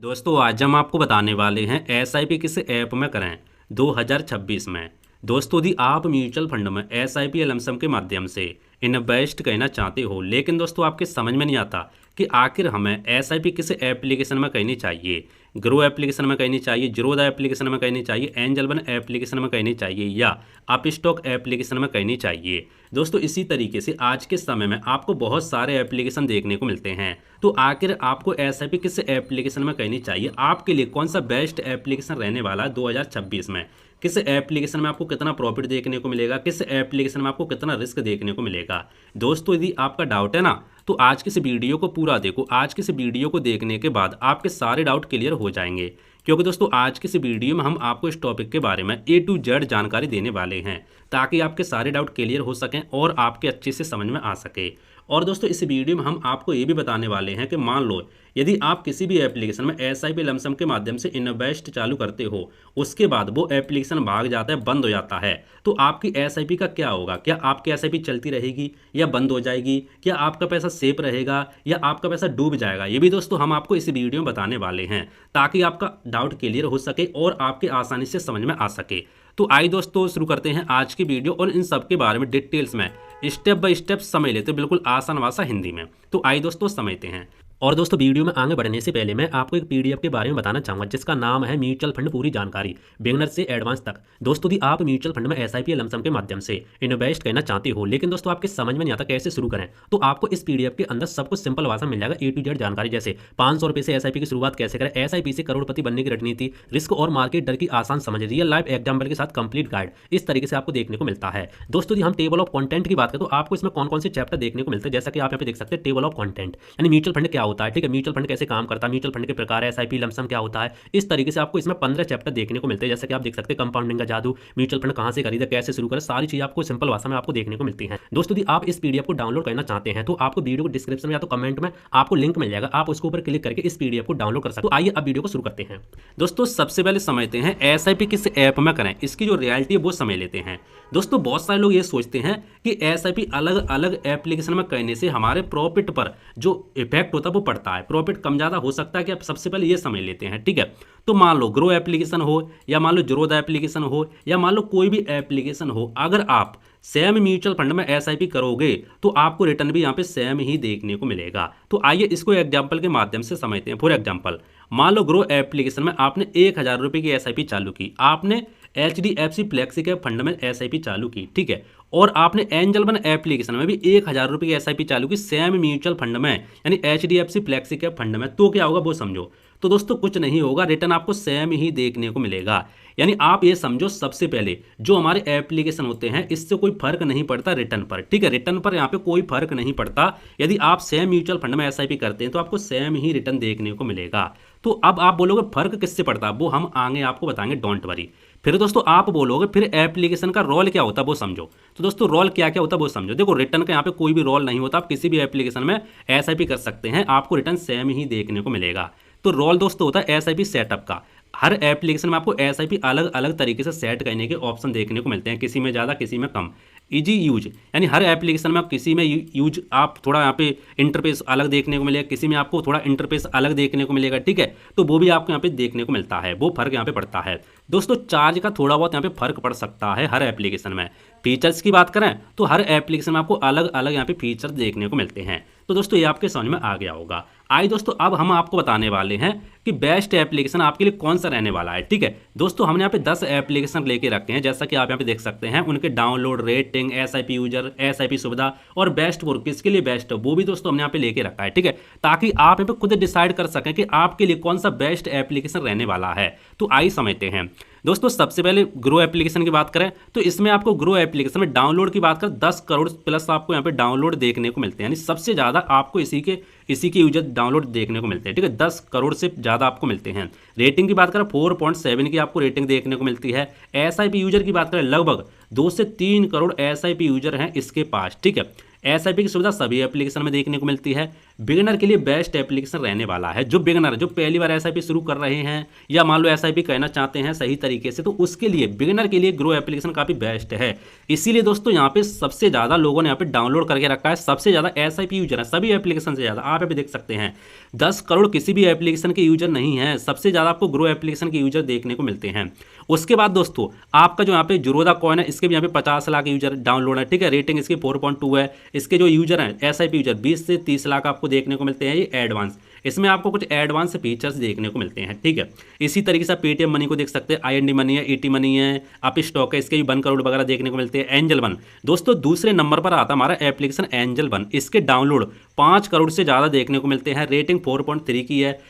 दोस्तों आज हम आपको बताने वाले हैं एसआईपी किस ऐप में करें 2026 में। दोस्तों यदि आप म्यूचुअल फंड में एसआईपी या लमसम के माध्यम से इन्वेस्ट करना चाहते हो, लेकिन दोस्तों आपके समझ में नहीं आता कि आखिर हमें एसआईपी किस एप्लीकेशन में करनी चाहिए। ग्रो एप्लीकेशन में करनी चाहिए, जीरोधा एप्लीकेशन में करनी चाहिए, एंजल वन एप्लीकेशन में करनी चाहिए या अपस्टॉक एप्लीकेशन में करनी चाहिए। दोस्तों इसी तरीके से आज के समय में आपको बहुत सारे एप्लीकेशन देखने को मिलते हैं। तो आखिर आपको एसआईपी किस एप्लीकेशन में करनी चाहिए, आपके लिए कौन सा बेस्ट एप्लीकेशन रहने वाला है 2026 में, किस एप्लीकेशन में आपको कितना प्रॉफिट देखने को मिलेगा, किस एप्लीकेशन में आपको कितना रिस्क देखने को मिलेगा। दोस्तों यदि आपका डाउट है ना, तो आज के इस वीडियो को पूरा देखो। आज के इस वीडियो को देखने के बाद आपके सारे डाउट क्लियर हो जाएंगे, क्योंकि दोस्तों आज के इस वीडियो में हम आपको इस टॉपिक के बारे में A to Z जानकारी देने वाले हैं, ताकि आपके सारे डाउट क्लियर हो सकें और आपके अच्छे से समझ में आ सके। और दोस्तों इस वीडियो में हम आपको ये भी बताने वाले हैं कि मान लो यदि आप किसी भी एप्लीकेशन में एसआईपी लमसम के माध्यम से इन्वेस्ट चालू करते हो, उसके बाद वो एप्लीकेशन भाग जाता है, बंद हो जाता है, तो आपकी एसआईपी का क्या होगा। क्या आपकी एसआईपी चलती रहेगी या बंद हो जाएगी, क्या आपका पैसा सेफ रहेगा या आपका पैसा डूब जाएगा, ये भी दोस्तों हम आपको इस वीडियो में बताने वाले हैं, ताकि आपका डाउट क्लियर हो सके और आपके आसानी से समझ में आ सके। तो आइए दोस्तों शुरू करते हैं आज की वीडियो और इन सब के बारे में डिटेल्स में स्टेप बाय स्टेप समझ लेते, बिल्कुल आसान भाषा हिंदी में। तो आइए दोस्तों समझते हैं। और दोस्तों वीडियो में आगे बढ़ने से पहले मैं आपको एक पीडीएफ के बारे में बताना चाहूंगा, जिसका नाम है म्यूचुअल फंड पूरी जानकारी बिगिनर से एडवांस तक। दोस्तों यदि आप म्यूचुअल फंड में एसआईपी लमसम के माध्यम से इन्वेस्ट करना चाहते हो, लेकिन दोस्तों आपके समझ में नहीं आता कैसे शुरू करें, तो आपको इस पीडीएफ के अंदर सब कुछ सिंपल भाषा में मिल जाएगा। A to Z जानकारी, जैसे 500 रुपये से एसआईपी की शुरुआत कैसे करें, एसआईपी से करोड़पति बनने की रणनीति, रिस्क और मार्केट डर की आसान समझ, रियल लाइफ एग्जाम्पल के साथ कंप्लीट गाइड, इस तरीके से आपको देखने को मिलता है। दोस्तों यदि हम टेबल ऑफ कंटेंट की बात करें, तो आपको इसमें कौन कौन से चैप्टर देखने को मिलते हैं, जैसा कि आप यहाँ पे देख सकते हैं टेबल ऑफ कंटेंट, यानी म्यूचुअल फंड क्या होता है, ठीक है, म्यूचुअल फंड कैसे काम करता है, म्यूचुअल फंड के प्रकार, एसआईपी लमसम क्या होता है, इस तरीके से आपको इसमें 15 चैप्टर देखने को मिलते हैं। जैसे कि आप देख सकते हैं कंपाउंडिंग का जादू, म्यूचुअल फंड कहां से खरीदे, कैसे शुरू करें, सारी चीज आपको सिंपल भाषा में आपको देखने को मिलती है। दोस्तों यदि आप इस पीडीएफ को डाउनलोड करना चाहते हैं, तो आपको वीडियो को डिस्क्रिप्शन में या तो कमेंट में आपको लिंक मिल जाएगा, आप उसके ऊपर क्लिक करके इस पीडीएफ को डाउनलोड कर सकते हो। तो आइए अब वीडियो को शुरू करते हैं। दोस्तों सबसे पहले समझते हैं एसआईपी किस ऐप में करें, इसकी जो रियलिटी है वो समझ लेते हैं। दोस्तों बहुत सारे लोग ये सोचते हैं कि एसआईपी अलग अलग एप्लीकेशन में करने से हमारे प्रॉफिट पर जो इफेक्ट होता है वो पड़ता है, प्रॉफिट कम ज़्यादा हो सकता है। कि आप सबसे पहले ये समझ लेते हैं, ठीक है। तो मान लो ग्रो एप्लीकेशन हो या मान लो जीरोधा एप्लीकेशन हो या मान लो कोई भी एप्लीकेशन हो, अगर आप सेम म्यूचुअल फंड में एसआईपी करोगे तो आपको रिटर्न भी यहाँ पे सेम ही देखने को मिलेगा। तो आइए इसको एग्जाम्पल के माध्यम से समझते हैं। फॉर एग्जाम्पल मान लो ग्रो एप्लीकेशन में आपने 1000 रुपये की एसआईपी चालू की, आपने HDFC फ्लेक्सी के फंड में एसआईपी चालू की, ठीक है, और आपने एंजल वन एप्लीकेशन में भी 1000 रुपये की एसआईपी चालू की सेम म्यूचुअल फंड में, यानी HDFC फ्लेक्सी के फंड में, तो क्या होगा वो समझो। तो दोस्तों कुछ नहीं होगा, रिटर्न आपको सेम ही देखने को मिलेगा। यानी आप ये समझो सबसे पहले जो हमारे एप्लीकेशन होते हैं इससे कोई फर्क नहीं पड़ता रिटर्न पर, ठीक है, रिटर्न पर यहाँ पे कोई फर्क नहीं पड़ता। यदि आप सेम म्यूचुअल फंड में एसआईपी करते हैं तो आपको सेम ही रिटर्न देखने को मिलेगा। तो अब आप बोलोगे फर्क किससे पड़ता है, वो हम आगे आपको बताएंगे, डोंट वरी। फिर दोस्तों आप बोलोगे फिर एप्लीकेशन का रोल क्या होता है वो समझो। तो दोस्तों रोल क्या क्या होता है वो समझो। देखो रिटर्न का यहाँ पे कोई भी रोल नहीं होता, आप किसी भी एप्लीकेशन में एसआईपी कर सकते हैं, आपको रिटर्न सेम ही देखने को मिलेगा। तो रोल दोस्तों होता है एसआईपी सेटअप का। हर एप्लीकेशन में आपको एसआईपी अलग अलग तरीके से सेट करने के ऑप्शन देखने को मिलते हैं, किसी में ज़्यादा किसी में कम। इजी यूज, यानी हर एप्लीकेशन में आप किसी में यूज आप थोड़ा यहाँ पे इंटरफेस अलग देखने को मिलेगा, किसी में आपको थोड़ा इंटरफेस अलग देखने को मिलेगा, ठीक है, तो वो भी आपको यहाँ पे देखने को मिलता है, वो फर्क यहाँ पे पड़ता है। दोस्तों चार्ज का थोड़ा बहुत यहाँ पे फर्क पड़ सकता है हर एप्लीकेशन में। फीचर्स की बात करें तो हर एप्लीकेशन में आपको अलग अलग यहाँ पे फीचर देखने को मिलते हैं। तो दोस्तों ये आपके समझ में आ गया होगा। आइए दोस्तों अब हम आपको बताने वाले हैं कि बेस्ट एप्लीकेशन आपके लिए कौन सा रहने वाला है, ठीक है। दोस्तों हमने यहाँ पे 10 एप्लीकेशन लेके रखे हैं, जैसा कि आप यहाँ पे देख सकते हैं, उनके download, rating, SIP user, SIP सुविधा और बेस्ट फॉर किसके लिए बेस्ट है वो भी दोस्तों हमने यहाँ पे लेके रखा है, ठीक है, ताकि आप यहाँ पे खुद डिसाइड कर सकें कि आपके लिए कौन सा बेस्ट एप्लीकेशन रहने वाला है। तो आइए समझते हैं। दोस्तों सबसे पहले ग्रो एप्लीकेशन की बात करें तो इसमें आपको ग्रो एप्लीकेशन में डाउनलोड की बात करें 10 करोड़ प्लस आपको यहाँ पे डाउनलोड देखने को मिलते हैं, यानी सबसे ज़्यादा आपको इसी के यूजर डाउनलोड देखने को मिलते हैं, ठीक है, 10 करोड़ से ज़्यादा आपको मिलते हैं। रेटिंग की बात करें 4.7 की आपको रेटिंग देखने को मिलती है। एसआईपी यूजर की बात करें लगभग 2 से 3 करोड़ एसआईपी यूजर हैं इसके पास, ठीक है। एसआईपी की सुविधा सभी एप्लीकेशन में देखने को मिलती है। बिगिनर के लिए बेस्ट एप्लीकेशन रहने वाला है। जो बिगिनर, जो पहली बार एसआईपी शुरू कर रहे हैं या मान लो एसआईपी करना चाहते हैं सही तरीके से, तो उसके लिए बिगिनर के लिए ग्रो एप्लीकेशन काफ़ी बेस्ट है। इसीलिए दोस्तों यहाँ पे सबसे ज़्यादा लोगों ने यहाँ पे डाउनलोड करके रखा है, सबसे ज़्यादा एसआईपी यूजर है सभी एप्लीकेशन से ज़्यादा। आप यहाँ पे देख सकते हैं 10 करोड़ किसी भी एप्लीकेशन के यूजर नहीं है, सबसे ज़्यादा आपको ग्रो एप्लीकेशन के यूजर देखने को मिलते हैं। उसके बाद दोस्तों आपका जो यहाँ पे ज़ीरोधा कॉइन है, इसके भी यहाँ पे 50 लाख यूजर डाउनलोड है, ठीक है। रेटिंग इसकी 4.2 है। इसके जो यूजर हैं एसआईपी यूजर 20 से 30 लाख आपको देखने को मिलते हैं। ये एडवांस, इसमें आपको कुछ एडवांस फीचर्स देखने को मिलते हैं, ठीक है। इसी तरीके से पेटीएम मनी को देख सकते हैं, आईएनडी मनी है, ईटी मनी है, आप स्टॉक है, इसके भी 1 करोड़ वगैरह देखने को मिलते हैं। एंजल वन दोस्तों दूसरे नंबर पर आता हमारा एप्लीकेशन एंजल वन, इसके डाउनलोड 5 करोड़ से ज़्यादा देखने को मिलते हैं। रेटिंग 4.3 की है।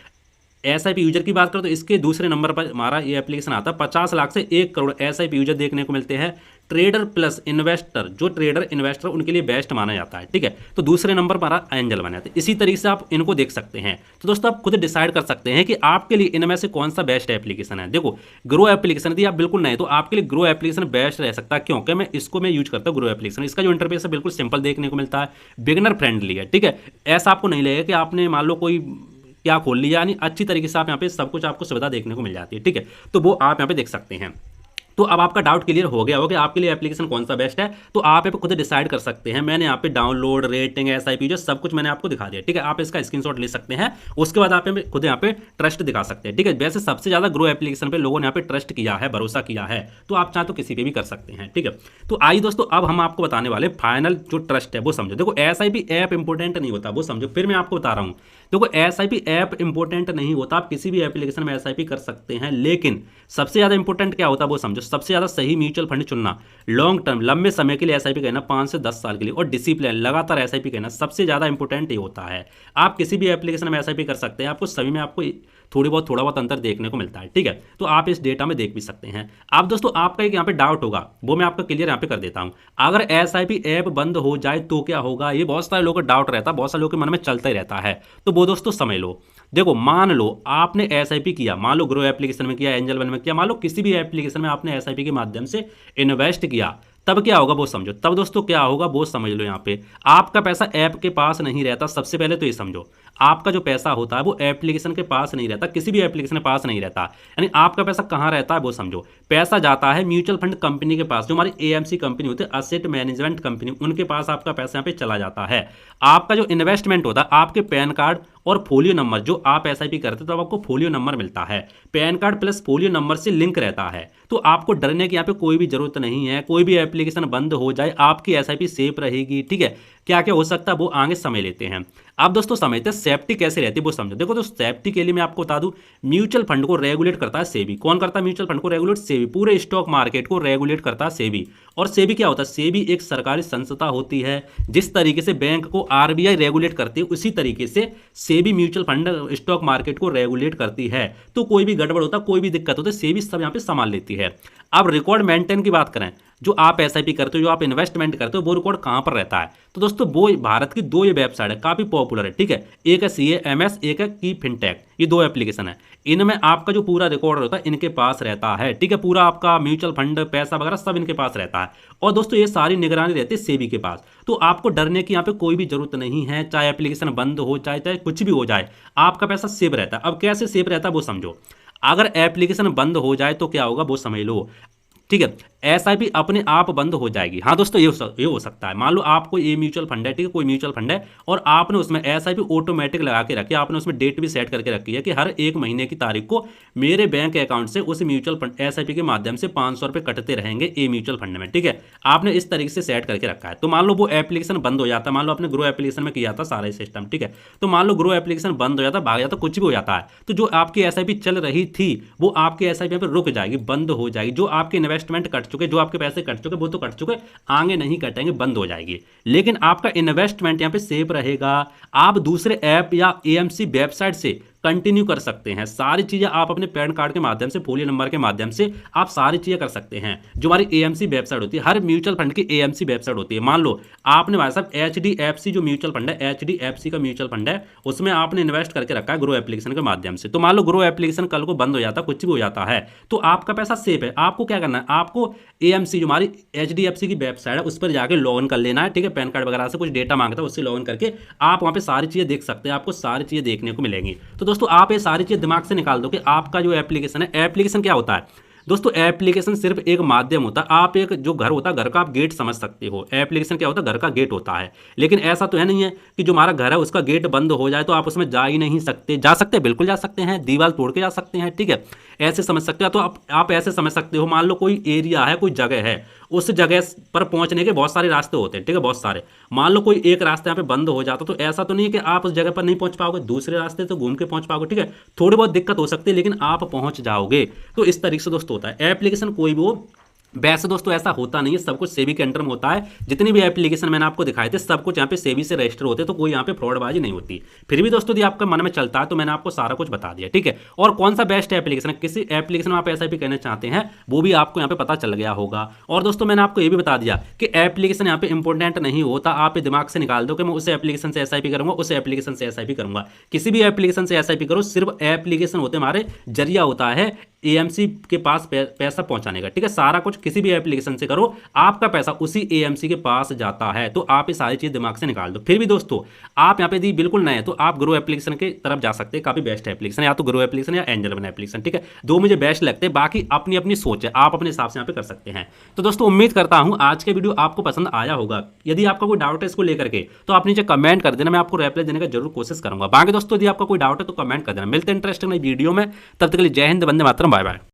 एसआईपी यूजर की बात करें तो इसके दूसरे नंबर पर हमारा ये एप्लीकेशन आता है। 50 लाख से 1 करोड़ एसआईपी यूजर देखने को मिलते हैं। ट्रेडर प्लस इन्वेस्टर, जो ट्रेडर इन्वेस्टर उनके लिए बेस्ट माना जाता है, ठीक है। तो दूसरे नंबर पर हमारा एंजल वन है। इसी तरीके से आप इनको देख सकते हैं। तो दोस्तों आप खुद डिसाइड कर सकते हैं कि आपके लिए इनमें से कौन सा बेस्ट एप्लीकेशन है। देखो ग्रो एप्लीकेशन यदि आप बिल्कुल नए तो आपके लिए ग्रो एप्लीकेशन बेस्ट रह सकता है, क्योंकि मैं यूज करता हूँ ग्रो एप्लीकेशन। इसका जो इंटरफेस है बिल्कुल सिंपल देखने को मिलता है, बिगिनर फ्रेंडली है, ठीक है। ऐसा आपको नहीं लगेगा कि आपने मान लो कोई क्या खोल लिया, यानी अच्छी तरीके से आप यहाँ पे सब कुछ आपको सुविधा देखने को मिल जाती है, ठीक है। तो वो आप यहाँ पे देख सकते हैं। तो अब आपका डाउट क्लियर हो गया होगा कि आपके लिए एप्लीकेशन कौन सा बेस्ट है। तो आप यहाँ पे खुद डिसाइड कर सकते हैं। मैंने यहाँ पे डाउनलोड, रेटिंग, एसआईपी जो सब कुछ मैंने आपको दिखा दिया, ठीक है। आप इसका स्क्रीनशॉट ले सकते हैं, उसके बाद आप खुद यहाँ पे ट्रस्ट दिखा सकते हैं, ठीक है। वैसे सबसे ज़्यादा ग्रो एप्लीकेशन पे लोगों ने यहाँ पे ट्रस्ट किया है, भरोसा किया है, तो आप चाहे तो किसी पे भी कर सकते हैं, ठीक है। तो आइए दोस्तों अब हम आपको बताने वाले फाइनल जो ट्रस्ट है वो समझो। देखो एसआईपी ऐप इंपॉर्टेंट नहीं होता, वो समझो। फिर मैं आपको बता रहा हूँ, देखो एसआईपी ऐप इंपॉर्टेंट नहीं होता, आप किसी भी एप्लीकेशन में एसआईपी कर सकते हैं, लेकिन सबसे ज़्यादा इंपॉर्टेंट क्या होता है वो समझो। सबसे ज़्यादा सही म्यूचुअल फंड चुनना, लॉन्ग टर्म लंबे समय के लिए एसआईपी करना, 5 से 10 साल के लिए, और डिसिप्लिन लगातार एसआईपी करना सबसे ज़्यादा इंपॉर्टेंट ये होता है। आप किसी भी एप्लीकेशन में एसआईपी कर सकते हैं, आपको सभी में आपको थोड़ा बहुत अंतर देखने को मिलता है, ठीक है। तो आप इस डेटा में देख भी सकते हैं। आप दोस्तों आपका एक यहाँ पे डाउट होगा, वो मैं आपका क्लियर यहाँ पे कर देता हूँ। अगर एसआईपी ऐप बंद हो जाए तो क्या होगा, ये बहुत सारे लोगों का डाउट रहता है, बहुत सारे लोगों के मन में चलता ही रहता है। तो वो दोस्तों समझ लो। देखो मान लो आपने एसआईपी किया, मान लो ग्रो एप्लीकेशन में किया, एंजल वन में किया, मान लो किसी भी एप्लीकेशन में आपने एसआईपी के माध्यम से इन्वेस्ट किया, तब क्या होगा वो समझो। तब दोस्तों क्या होगा वो समझ लो। यहाँ पे आपका पैसा ऐप के पास नहीं रहता, सबसे पहले तो ये समझो। आपका जो पैसा होता है वो एप्लीकेशन के पास नहीं रहता, किसी भी एप्लीकेशन के पास नहीं रहता। यानी आपका पैसा कहाँ रहता है वो समझो। पैसा जाता है म्यूचुअल फंड कंपनी के पास, जो हमारी एएमसी कंपनी होती है, असेट मैनेजमेंट कंपनी, उनके पास आपका पैसा यहाँ पे चला जाता है। आपका जो इन्वेस्टमेंट होता है, आपके पैन कार्ड और फोलियो नंबर, जो आप एसआईपी करते हो तो आपको फोलियो नंबर मिलता है, pan card plus folio number से लिंक रहता है। तो आपको डरने की यहाँ पे कोई भी जरूरत नहीं है। कोई भी एप्लीकेशन बंद हो जाए आपकी एसआईपी सेफ रहेगी, ठीक है। क्या क्या हो सकता है वो आगे समझ लेते हैं। अब दोस्तों समझते हैं सेफ्टी कैसे रहती है वो समझो। देखो तो सेफ्टी के लिए मैं आपको बता दूं, म्यूचुअल फंड को रेगुलेट करता है सेबी। कौन करता है म्यूचुअल फंड को रेगुलेट? सेबी। पूरे स्टॉक मार्केट को रेगुलेट करता है सेबी। और सेबी क्या होता है? सेबी एक सरकारी संस्था होती है। जिस तरीके से बैंक को आरबीआई रेगुलेट करती है, उसी तरीके से SEBI mutual fund stock market को रेगुलेट करती है। तो कोई भी गड़बड़ होता, कोई भी दिक्कत होती है, सेबी सब यहाँ पे संभाल लेती है। अब रिकॉर्ड मेंटेन की बात करें, जो आप एसआईपी करते हो, जो आप इन्वेस्टमेंट करते हो, वो रिकॉर्ड कहाँ पर रहता है? तो दोस्तों वो भारत की दो ये वेबसाइट है, काफ़ी पॉपुलर है, ठीक है। एक है CAMS, एक है की फिनटेक। ये दो एप्लीकेशन है। इनमें आपका जो पूरा रिकॉर्ड होता है इनके पास रहता है, ठीक है। पूरा आपका म्यूचुअल फंड, पैसा वगैरह सब इनके पास रहता है। और दोस्तों ये सारी निगरानी रहती है सेबी के पास। तो आपको डरने की यहाँ पे कोई भी जरूरत नहीं है। चाहे एप्लीकेशन बंद हो, चाहे कुछ भी हो जाए, आपका पैसा सेफ रहता है। अब कैसे सेफ रहता है वो समझो। अगर एप्लीकेशन बंद हो जाए तो क्या होगा वो समझ लो, ठीक है। एसआईपी अपने आप बंद हो जाएगी। हाँ दोस्तों ये हो सकता है। मान लो आपको ये म्यूचुअल फंड है, ठीक है, कोई म्यूचुअल फंड है, और आपने उसमें एसआईपी ऑटोमेटिक लगा के रखी है। आपने उसमें डेट भी सेट करके रखी है कि हर एक महीने की तारीख को मेरे बैंक अकाउंट से उस म्यूचुअल फंड एसआईपी के माध्यम से 500 रुपये कटते रहेंगे ए म्यूचुअल फंड में, ठीक है। आपने इस तरीके से सेट करके रखा है। तो मान लो वो एप्लीकेशन बंद हो जाता है। मान लो आपने ग्रो एप्लीकेशन में किया था सारा सिस्टम, ठीक है। तो मान लो ग्रो एप्लीकेशन बंद हो जाता, भाग जाता, कुछ भी हो जाता है, तो जो आपकी एसआईपी चल रही थी वो आपकी एसआईपी पर रुक जाएगी, बंद हो जाएगी। जो आपके इन्वेस्टमेंट कट चुके, जो आपके पैसे कट चुके, वो तो कट चुके, आगे नहीं कटेंगे, बंद हो जाएगी। लेकिन आपका इन्वेस्टमेंट यहाँ पे सेफ रहेगा। आप दूसरे ऐप या एएमसी वेबसाइट से कंटिन्यू कर सकते हैं। सारी चीज़ें आप अपने पैन कार्ड के माध्यम से, फोलियो नंबर के माध्यम से आप सारी चीज़ें कर सकते हैं। जो हमारी एएमसी वेबसाइट होती है, हर म्यूचुअल फंड की एएमसी वेबसाइट होती है। मान लो आपने भाई साहब एचडीएफसी जो म्यूचुअल फंड है, एचडीएफसी का म्यूचुअल फंड है, उसमें आपने इन्वेस्ट करके रखा है ग्रो एप्लीकेशन के माध्यम से। तो मान लो ग्रो एप्लीकेशन कल को बंद हो जाता, कुछ भी हो जाता है, तो आपका पैसा सेफ है। आपको क्या करना है, आपको एएमसी जो हमारी एचडीएफसी की वेबसाइट है उस पर जाकर लॉगिन कर लेना है, ठीक है। पैन कार्ड वगैरह से कुछ डेटा मांगता है, उससे लॉगिन करके आप वहाँ पे सारी चीज़ें देख सकते हैं, आपको सारी चीज़ें देखने को मिलेंगी। तो दोस्तों आप ये सारी चीज़ें दिमाग से निकाल दो कि आपका जो एप्लीकेशन है, एप्लीकेशन क्या होता है दोस्तों, एप्लीकेशन सिर्फ एक माध्यम होता है। आप एक जो घर होता है, घर का आप गेट समझ सकते हो। एप्लीकेशन क्या होता है, घर का गेट होता है। लेकिन ऐसा तो है नहीं है कि जो हमारा घर है उसका गेट बंद हो जाए तो आप उसमें जा ही नहीं सकते। जा सकते हैं, बिल्कुल जा सकते हैं, दीवार तोड़ के जा सकते हैं, ठीक है, ऐसे समझ सकते हो। तो आप ऐसे समझ सकते हो, मान लो कोई एरिया है, कोई जगह है, उस जगह पर पहुंचने के बहुत सारे रास्ते होते हैं, ठीक है, बहुत सारे। मान लो कोई एक रास्ता यहाँ पे बंद हो जाता, तो ऐसा तो नहीं है कि आप उस जगह पर नहीं पहुंच पाओगे, दूसरे रास्ते तो घूम के पहुंच पाओगे, ठीक है। थोड़ी बहुत दिक्कत हो सकती है लेकिन आप पहुंच जाओगे। तो इस तरीके से दोस्तों होता है एप्लीकेशन कोई भी हो। वैसे दोस्तों ऐसा होता नहीं है, सब कुछ सेबी के अंडर में होता है। जितनी भी एप्लीकेशन मैंने आपको दिखाए थे सब कुछ यहाँ पे सेबी से रजिस्टर होते हैं, तो कोई यहाँ पे फ्रॉडबाजी नहीं होती। फिर भी दोस्तों यदि आपका मन में चलता है तो मैंने आपको सारा कुछ बता दिया, ठीक है। और कौन सा बेस्ट एप्लीकेशन है, किसी एप्लीकेशन में आप एसआईपी करना चाहते हैं वो भी आपको यहाँ पे पता चल गया होगा। और दोस्तों मैंने आपको ये भी बता दिया कि एप्लीकेशन यहाँ पे इंपॉर्टेंट नहीं होता। आप दिमाग से निकाल दो कि मैं उस एप्लीकेशन से एसआईपी करूंगा, उस एप्लीकेशन से एसआईपी करूंगा। किसी भी एप्लीकेशन से एसआईपी करो, सिर्फ एप्लीकेशन होते हमारे जरिया होता है एएमसी के पास पैसा पहुंचाने का, ठीक है। सारा कुछ किसी भी एप्लीकेशन से करो, आपका पैसा उसी एएमसी के पास जाता है। तो आप ये सारी चीज दिमाग से निकाल दो। फिर भी दोस्तों आप यहाँ पे यदि बिल्कुल नए हैं तो आप ग्रो एप्लीकेशन की तरफ जा सकते हैं। काफी बेस्ट एप्लीकेशन, या तो ग्रो एप्लीकेशन या एंजल वन एप्लीकेशन, ठीक है। दो मुझे बेस्ट लगते हैं, बाकी अपनी अपनी सोच है, आप अपने हिसाब से यहाँ पे कर सकते हैं। तो दोस्तों उम्मीद करता हूँ आज के वीडियो आपको पसंद आया होगा। यदि आपका कोई डाउट है इसको लेकर के तो आप नीचे कमेंट कर देना, मैं आपको रिप्लाई देने का जरूर कोशिश करूंगा। बाकी दोस्तों यदि आपका कोई डाउट है तो कमेंट कर देना। मिलते हैं इंटरेस्टिंग वीडियो में, तब तक के लिए जय हिंद, वंदे मातरम, बाय बाय।